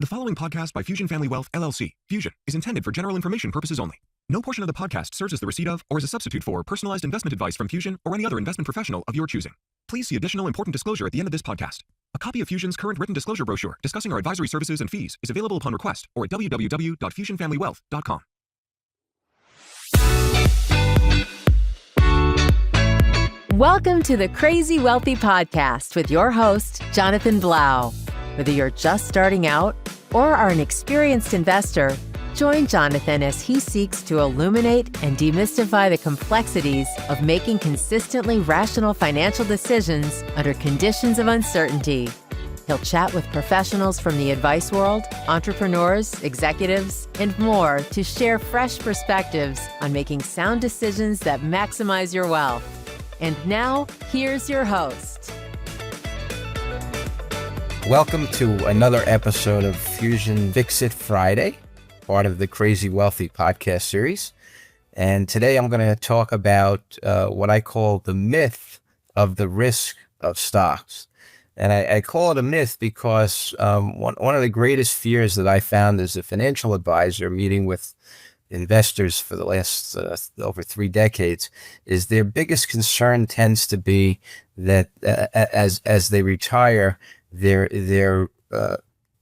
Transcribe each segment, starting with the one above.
The following podcast by Fusion Family Wealth, LLC, Fusion, is intended for general information purposes only. No portion of the podcast serves as the receipt of or as a substitute for personalized investment advice from Fusion or any other investment professional of your choosing. Please see additional important disclosure at the end of this podcast. A copy of Fusion's current written disclosure brochure discussing our advisory services and fees is available upon request or at www.fusionfamilywealth.com. Welcome to the Crazy Wealthy Podcast with your host, Jonathan Blau. Whether you're just starting out or are an experienced investor, join Jonathan as he seeks to illuminate and demystify the complexities of making consistently rational financial decisions under conditions of uncertainty. He'll chat with professionals from the advice world, entrepreneurs, executives, and more to share fresh perspectives on making sound decisions that maximize your wealth. And now, here's your host. Welcome to another episode of Fusion Fix It Friday, part of the Crazy Wealthy podcast series. And today I'm going to talk about what I call the myth of the risk of stocks. And I call it a myth because one of the greatest fears that I found as a financial advisor meeting with investors for the last over 3 decades is their biggest concern tends to be that as they retire, their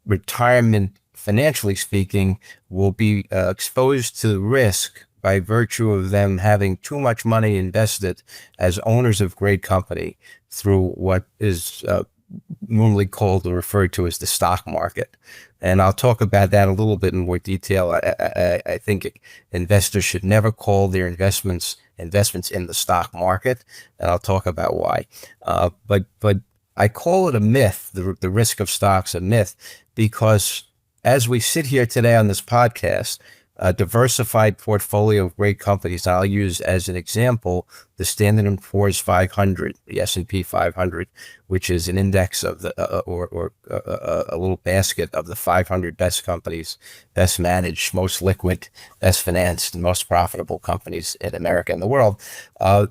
retirement, financially speaking, will be exposed to risk by virtue of them having too much money invested as owners of great company through what is normally called or referred to as the stock market. And I'll talk about that a little bit in more detail. I think investors should never call their investments in the stock market, and I'll talk about why. But I call it a myth, the risk of stocks a myth, because as we sit here today on this podcast, a diversified portfolio of great companies, I'll use as an example the Standard & Poor's 500, the S&P 500, which is an index of the a little basket of the 500 best companies, best managed, most liquid, best financed, and most profitable companies in America and the world.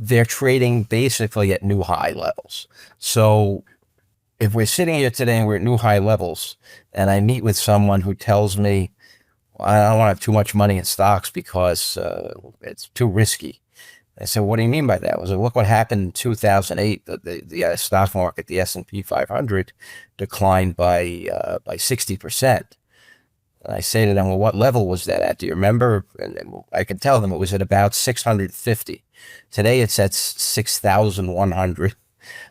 They're trading basically at new high levels. So if we're sitting here today and we're at new high levels, and I meet with someone who tells me, I don't want to have too much money in stocks because it's too risky. I said, what do you mean by that? I said, look what happened in 2008. The stock market, the S&P 500, declined by 60%. And I say to them, well, what level was that at? Do you remember? And I can tell them it was at about 650. Today it's at 6,100.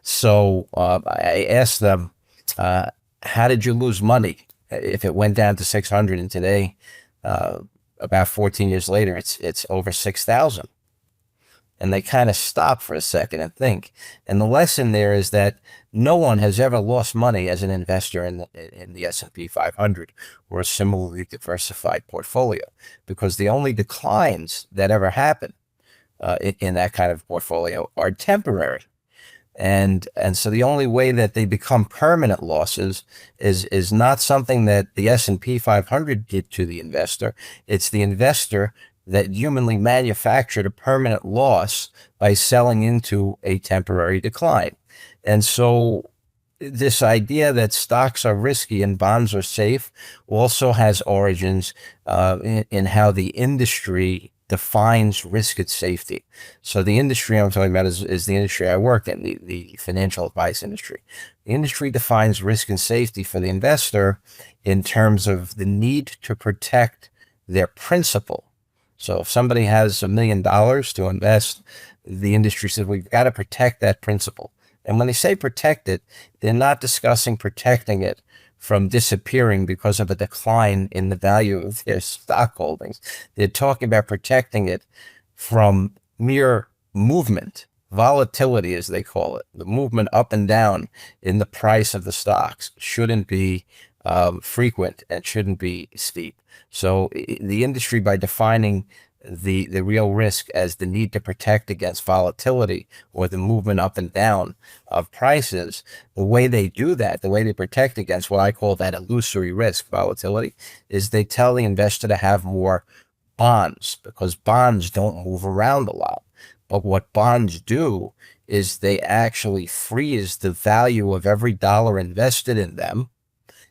So I asked them, how did you lose money? If it went down to 600 and today, about 14 years later, it's over 6,000. And they kind of stop for a second and think. And the lesson there is that no one has ever lost money as an investor in the S&P 500 or a similarly diversified portfolio, because the only declines that ever happen in that kind of portfolio are temporary. And so the only way that they become permanent losses is not something that the S&P 500 did to the investor. It's the investor that humanly manufactured a permanent loss by selling into a temporary decline. And so this idea that stocks are risky and bonds are safe also has origins in how the industry defines risk and safety. So the industry I'm talking about is the industry I work in, the financial advice industry. The industry defines risk and safety for the investor in terms of the need to protect their principal. So if somebody has $1 million to invest, the industry says, we've got to protect that principal. And when they say protect it, they're not discussing protecting it from disappearing because of a decline in the value of their stock holdings. They're talking about protecting it from mere movement, volatility as they call it. The movement up and down in the price of the stocks shouldn't be frequent and shouldn't be steep. So the industry, by defining the real risk as the need to protect against volatility or the movement up and down of prices, the way they do that, the way they protect against what I call that illusory risk, volatility, is they tell the investor to have more bonds, because bonds don't move around a lot. But what bonds do is they actually freeze the value of every dollar invested in them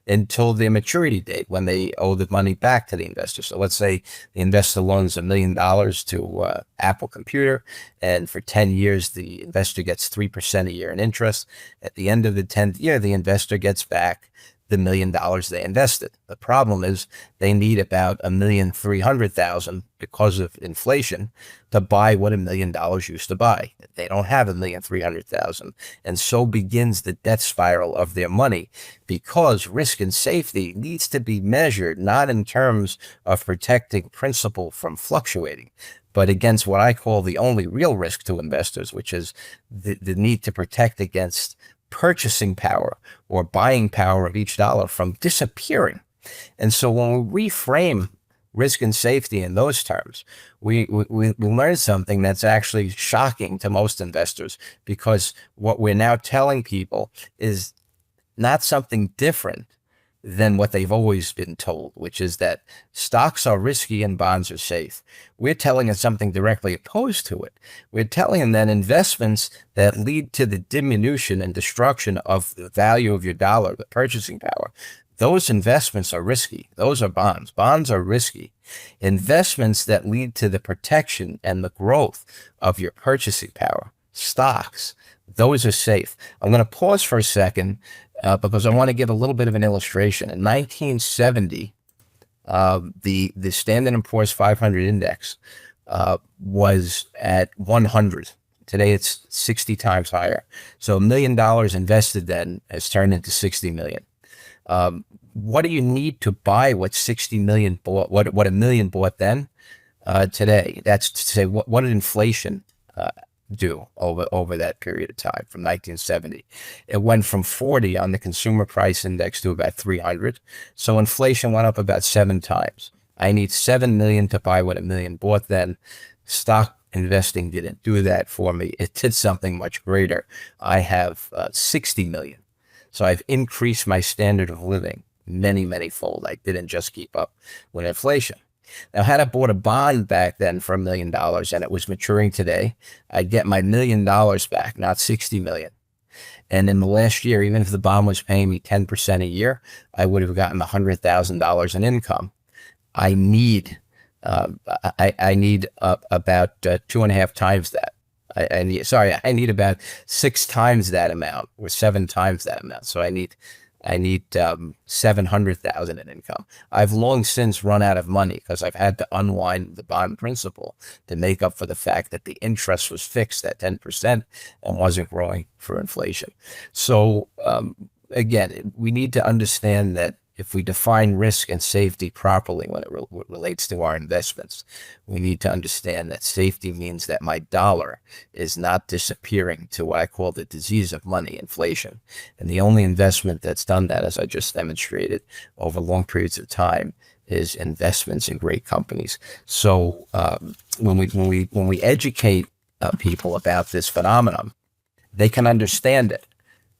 until their maturity date when they owe the money back to the investor. So let's say the investor loans $1 million to Apple Computer, and for 10 years, the investor gets 3% a year in interest. At the end of the 10th year, the investor gets back the $1 million they invested. The problem is they need about $1,300,000 because of inflation to buy what $1 million used to buy. They don't have $1,300,000, and so begins the death spiral of their money, because risk and safety needs to be measured not in terms of protecting principal from fluctuating, but against what I call the only real risk to investors, which is the need to protect against purchasing power or buying power of each dollar from disappearing. And so when we reframe risk and safety in those terms, we learn something that's actually shocking to most investors, because what we're now telling people is not something different than what they've always been told, which is that stocks are risky and bonds are safe. We're telling them something directly opposed to it. We're telling them that investments that lead to the diminution and destruction of the value of your dollar, the purchasing power, those investments are risky. Those are bonds. Bonds are risky. Investments that lead to the protection and the growth of your purchasing power, stocks, those are safe. I'm going to pause for a second because I want to give a little bit of an illustration. In 1970, the Standard & Poor's 500 index was at 100. Today it's 60 times higher. So $1 million invested then has turned into 60 million. What do you need to buy what 60 million bought, what $1 million bought then today? That's to say, what did inflation do over that period of time from 1970? It went from 40 on the consumer price index to about 300. So inflation went up about 7 times. I need 7 million to buy what $1 million bought then. Stock investing didn't do that for me. It did something much greater. I have 60 million. So I've increased my standard of living many fold. I didn't just keep up with inflation. Now, had I bought a bond back then for $1 million and it was maturing today, I'd get my $1 million back, not 60 million. And in the last year, even if the bond was paying me 10% a year, I would have gotten $100,000 in income. I need about 2.5 times that. I need about 6 times that amount or 7 times that amount. So I need 700,000 in income. I've long since run out of money because I've had to unwind the bond principal to make up for the fact that the interest was fixed at 10% and wasn't growing for inflation. So again, we need to understand that if we define risk and safety properly when it relates to our investments, we need to understand that safety means that my dollar is not disappearing to what I call the disease of money, inflation. And the only investment that's done that, as I just demonstrated, over long periods of time is investments in great companies. So when we educate people about this phenomenon, they can understand it.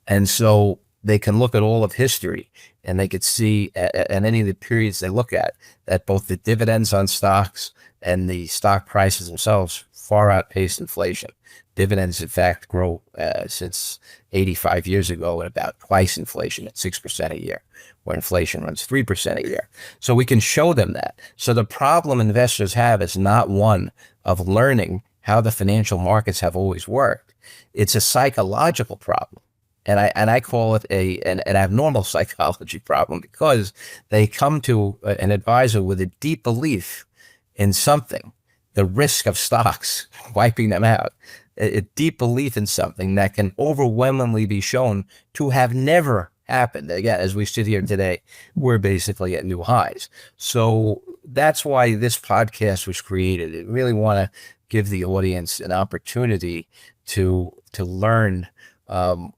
And so they can look at all of history and they could see at any of the periods they look at that both the dividends on stocks and the stock prices themselves far outpaced inflation. Dividends, in fact, grow since 85 years ago at about twice inflation at 6% a year, where inflation runs 3% a year. So we can show them that. So the problem investors have is not one of learning how the financial markets have always worked. It's a psychological problem. And I call it an abnormal psychology problem, because they come to an advisor with a deep belief in something, the risk of stocks wiping them out, a deep belief in something that can overwhelmingly be shown to have never happened. Again, as we sit here today, we're basically at new highs. So that's why this podcast was created. I really want to give the audience an opportunity to learn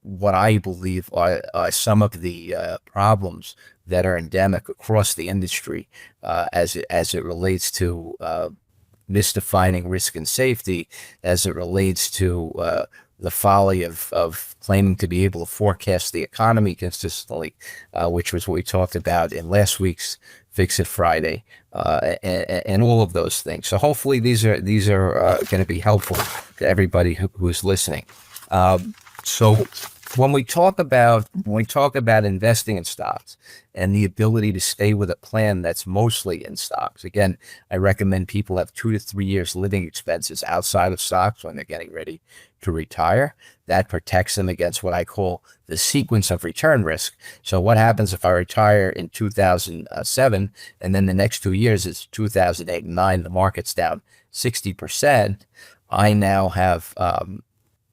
what I believe are some of the problems that are endemic across the industry as it relates to misdefining risk and safety, as it relates to the folly of claiming to be able to forecast the economy consistently, which was what we talked about in last week's Fix It Friday, and all of those things. So hopefully these are going to be helpful to everybody who is listening. So when we talk about investing in stocks and the ability to stay with a plan that's mostly in stocks, again, I recommend people have 2 to 3 years living expenses outside of stocks when they're getting ready to retire. That protects them against what I call the sequence of return risk. So what happens if I retire in 2007 and then the next 2 years is 2008 and 9, the market's down 60%. I now have,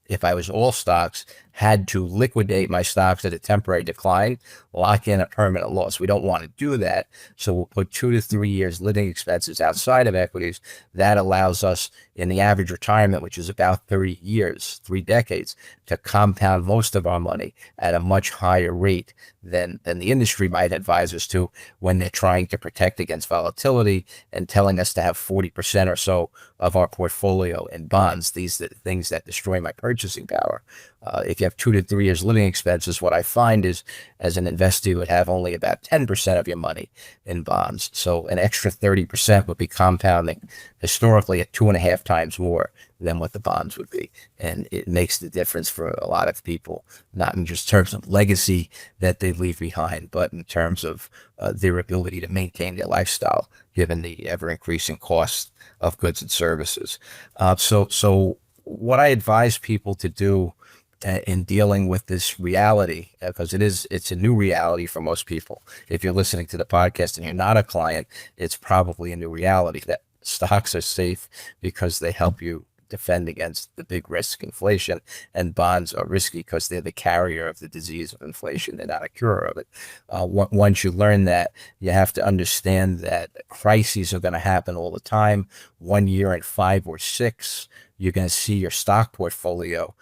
if I was all stocks, had to liquidate my stocks at a temporary decline, lock in a permanent loss. We don't want to do that. So we'll put 2 to 3 years living expenses outside of equities. That allows us in the average retirement, which is about 30 years, 3 decades, to compound most of our money at a much higher rate than the industry might advise us to when they're trying to protect against volatility and telling us to have 40% or so of our portfolio in bonds. These are the things that destroy my purchasing power. If you have 2 to 3 years living expenses, what I find is, as an investor, you would have only about 10% of your money in bonds. So an extra 30% would be compounding historically at 2.5 times more than what the bonds would be. And it makes the difference for a lot of people, not in just terms of legacy that they leave behind, but in terms of their ability to maintain their lifestyle, given the ever-increasing cost of goods and services. So what I advise people to do in dealing with this reality, because it's a new reality for most people. If you're listening to the podcast and you're not a client, it's probably a new reality that stocks are safe because they help you defend against the big risk, inflation, and bonds are risky because they're the carrier of the disease of inflation. They're not a cure of it. Once you learn that, you have to understand that crises are going to happen all the time. 1 year in 5 or 6, you're going to see your stock portfolio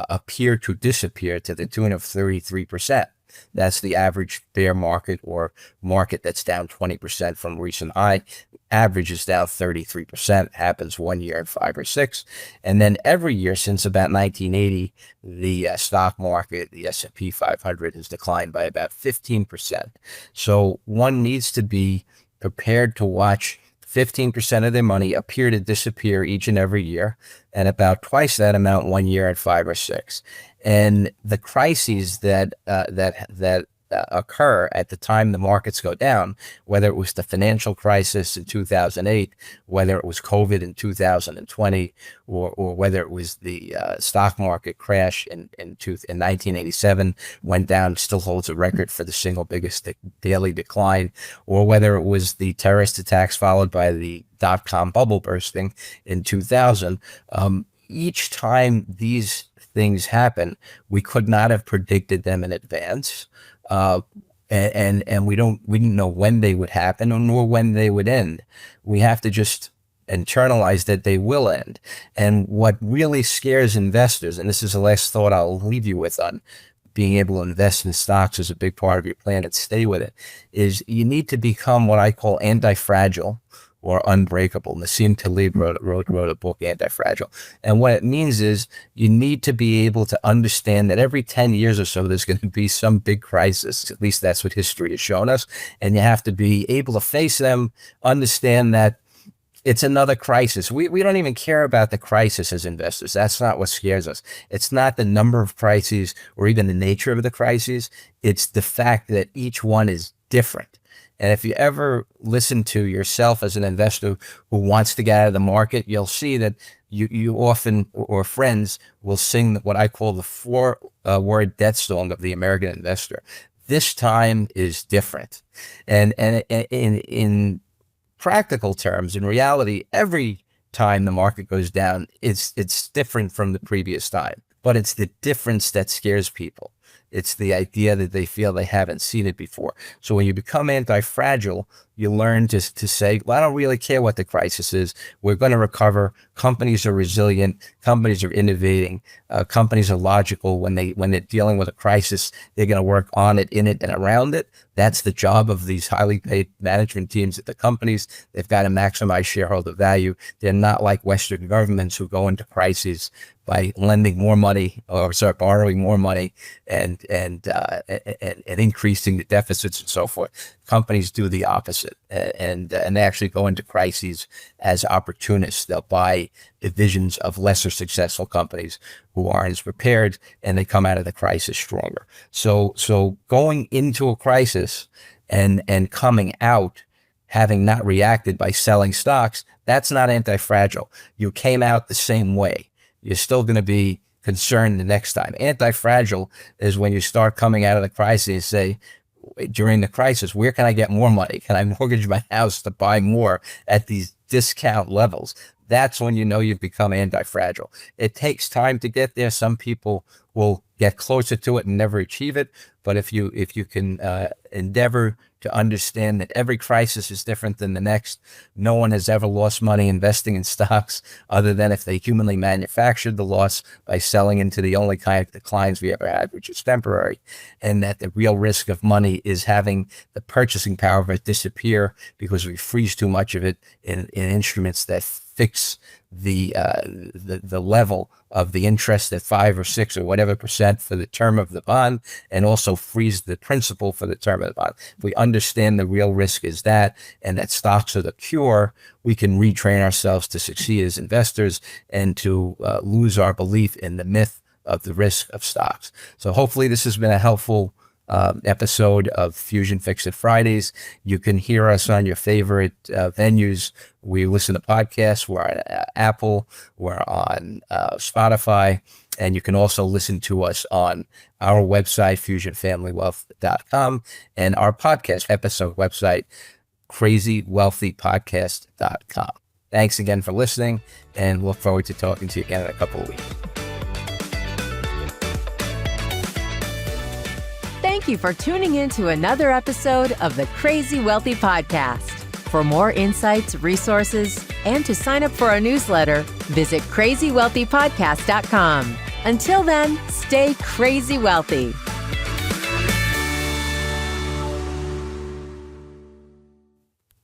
appear to disappear to the tune of 33%. That's the average bear market or market that's down 20% from recent high. Average is down 33%, happens 1 year in 5 or 6. And then every year since about 1980, the stock market, the S&P 500 has declined by about 15%. So one needs to be prepared to watch 15% of their money appear to disappear each and every year, and about twice that amount 1 year in 5 or 6. And the crises that occur at the time the markets go down, whether it was the financial crisis in 2008, whether it was COVID in 2020, or whether it was the stock market crash in 1987, went down, still holds a record for the single biggest daily decline, or whether it was the terrorist attacks followed by the dot-com bubble bursting in 2000. Each time these things happen, we could not have predicted them in advance. And we didn't know when they would happen or nor when they would end. We have to just internalize that they will end. And what really scares investors, and this is the last thought I'll leave you with on being able to invest in stocks as a big part of your plan and stay with it, is you need to become what I call antifragile or unbreakable. Nassim Taleb wrote a book, Antifragile. And what it means is you need to be able to understand that every 10 years or so, there's going to be some big crisis. At least that's what history has shown us. And you have to be able to face them, understand that it's another crisis. We don't even care about the crisis as investors. That's not what scares us. It's not the number of crises or even the nature of the crises. It's the fact that each one is different. And if you ever listen to yourself as an investor who wants to get out of the market, you'll see that you often, or friends, will sing what I call the 4-word death song of the American investor. This time is different. And in practical terms, in reality, every time the market goes down, it's different from the previous time. But it's the difference that scares people. It's the idea that they feel they haven't seen it before. So when you become anti-fragile, you learn to say, well, I don't really care what the crisis is. We're going to recover. Companies are resilient. Companies are innovating. Companies are logical. When they're dealing with a crisis, they're going to work on it, in it, and around it. That's the job of these highly paid management teams at the companies. They've got to maximize shareholder value. They're not like Western governments who go into crises by lending more money or borrowing more money and increasing the deficits and so forth. companies do the opposite, and they actually go into crises as opportunists. They'll buy divisions of lesser successful companies who aren't as prepared, and they come out of the crisis stronger. So going into a crisis and coming out having not reacted by selling stocks, that's not anti-fragile. You came out the same way. You're still going to be concerned the next time. Anti-fragile is when you start coming out of the crisis and say, during the crisis, where can I get more money? Can I mortgage my house to buy more at these discount levels? That's when you know you've become anti-fragile. It takes time to get there. Some people will get closer to it and never achieve it. But if you can endeavor to understand that every crisis is different than the next, no one has ever lost money investing in stocks other than if they humanly manufactured the loss by selling into the only kind of declines we ever had, which is temporary, and that the real risk of money is having the purchasing power of it disappear because we freeze too much of it in instruments that fix the level of the interest at 5 or 6 or whatever percent for the term of the bond, and also freeze the principal for the term of the bond. If we understand the real risk is that, and that stocks are the cure, we can retrain ourselves to succeed as investors and to lose our belief in the myth of the risk of stocks. So hopefully this has been a helpful episode of Fusion Fix-It Fridays. You can hear us on your favorite venues. We listen to podcasts. We're on Apple. We're on Spotify. And you can also listen to us on our website, fusionfamilywealth.com, and our podcast episode website, crazywealthypodcast.com. Thanks again for listening, and look forward to talking to you again in a couple of weeks. Thank you for tuning in to another episode of the Crazy Wealthy Podcast. For more insights, resources, and to sign up for our newsletter, visit crazywealthypodcast.com. Until then, stay crazy wealthy.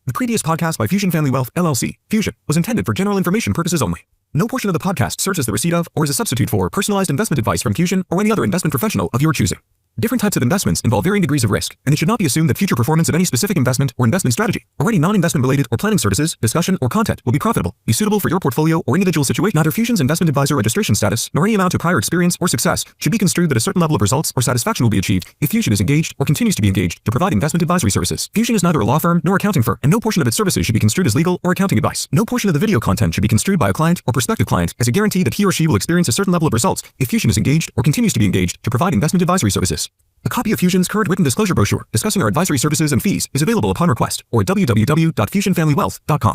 The previous podcast by Fusion Family Wealth, LLC, Fusion, was intended for general information purposes only. No portion of the podcast serves as the receipt of or is a substitute for personalized investment advice from Fusion or any other investment professional of your choosing. Different types of investments involve varying degrees of risk, and it should not be assumed that future performance of any specific investment or investment strategy, or any non-investment related or planning services, discussion, or content will be profitable, be suitable for your portfolio or individual situation. Neither Fusion's investment advisor registration status, nor any amount of prior experience or success should be construed that a certain level of results or satisfaction will be achieved if Fusion is engaged or continues to be engaged to provide investment advisory services. Fusion is neither a law firm nor accounting firm, and no portion of its services should be construed as legal or accounting advice. No portion of the video content should be construed by a client or prospective client as a guarantee that he or she will experience a certain level of results if Fusion is engaged or continues to be engaged to provide investment advisory services. A copy of Fusion's current written disclosure brochure discussing our advisory services and fees is available upon request or at www.fusionfamilywealth.com.